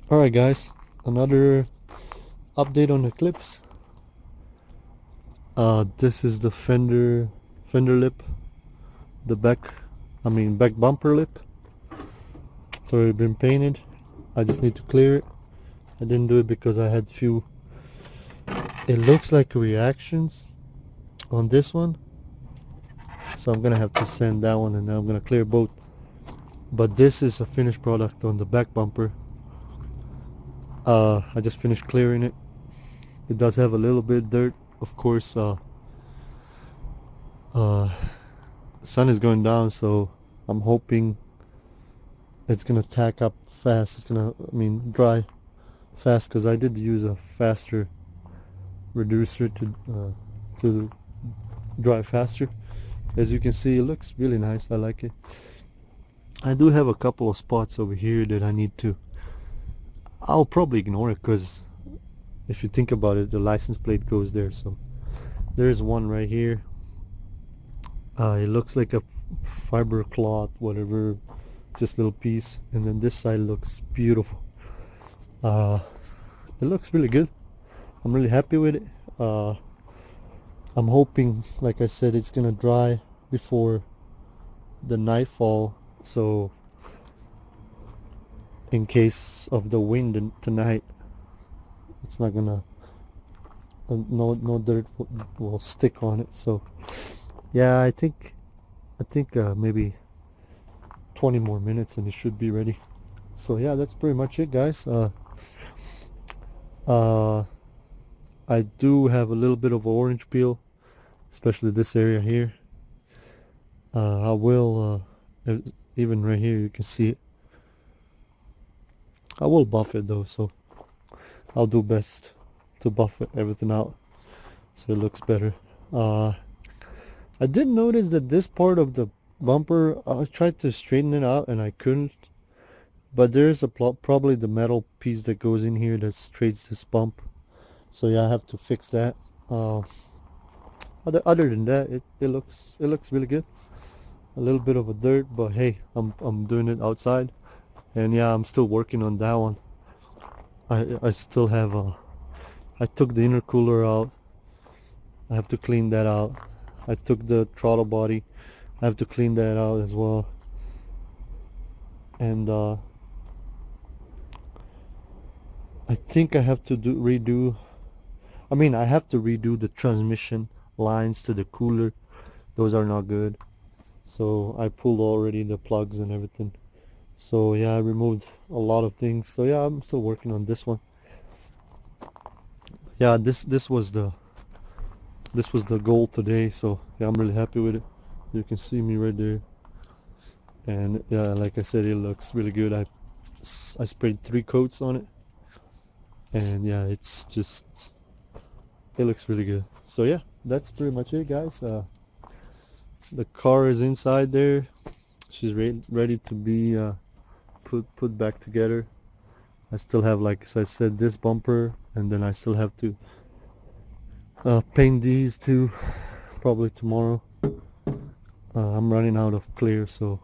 Alright guys, another update on Eclipse. This is the fender lip, the back bumper lip. So it's been painted. I just need to clear it. I didn't do it because I had few, it looks like reactions on this one. So I'm gonna have to sand that one and then I'm gonna clear both. But this is a finished product on the back bumper. I just finished clearing it. It does have a little bit of dirt, of course. Sun is going down, so I'm hoping it's gonna tack up fast. It's gonna, dry fast, because I did use a faster reducer to dry faster. As you can see, it looks really nice. I like it. I do have a couple of spots over here that I need to, I'll probably ignore it, because if you think about it, the license plate goes there. So there's one right here. It looks like a fiber cloth, whatever, just a little piece. And then this side looks beautiful. It looks really good. I'm really happy with it. I'm hoping, like I said, it's gonna dry before the nightfall, so in case of the wind tonight, it's not gonna, no dirt will stick on it. So yeah, I think maybe 20 more minutes and it should be ready. So yeah, that's pretty much it, guys. I do have a little bit of orange peel, especially this area here. I will, even right here you can see it. I will buff it though, so I'll do best to buff everything out so it looks better. I did notice that this part of the bumper, I tried to straighten it out and I couldn't, but there's probably the metal piece that goes in here that straightens this bump. So yeah, I have to fix that. Other than that, it looks really good. A little bit of a dirt, but hey, I'm doing it outside. And yeah, I'm still working on that one. I still have I took the intercooler out. I have to clean that out. I took the throttle body. I have to clean that out as well. And I think I have to redo the transmission lines to the cooler. Those are not good. So I pulled already the plugs and everything. So yeah, I removed a lot of things. So yeah, I'm still working on this one. Yeah, this was the goal today. So yeah, I'm really happy with it. You can see me right there. And yeah, like I said, it looks really good. I sprayed 3 coats on it. And yeah, it looks really good. So yeah, that's pretty much it, guys. The car is inside there. She's ready to be put back together. I still have, like as I said, this bumper, and then I still have to paint these two probably tomorrow. I'm running out of clear, so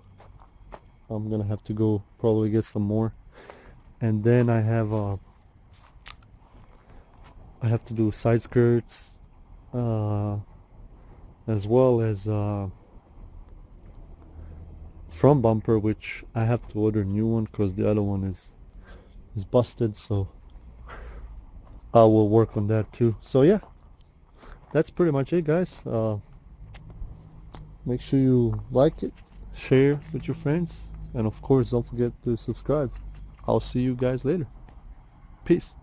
I'm gonna have to go probably get some more. And then I have to do side skirts, as well as front bumper, which I have to order a new one because the other one is busted. So I will work on that too. So yeah, that's pretty much it, guys. Make sure you like it, share with your friends, and of course don't forget to subscribe. I'll see you guys later. Peace.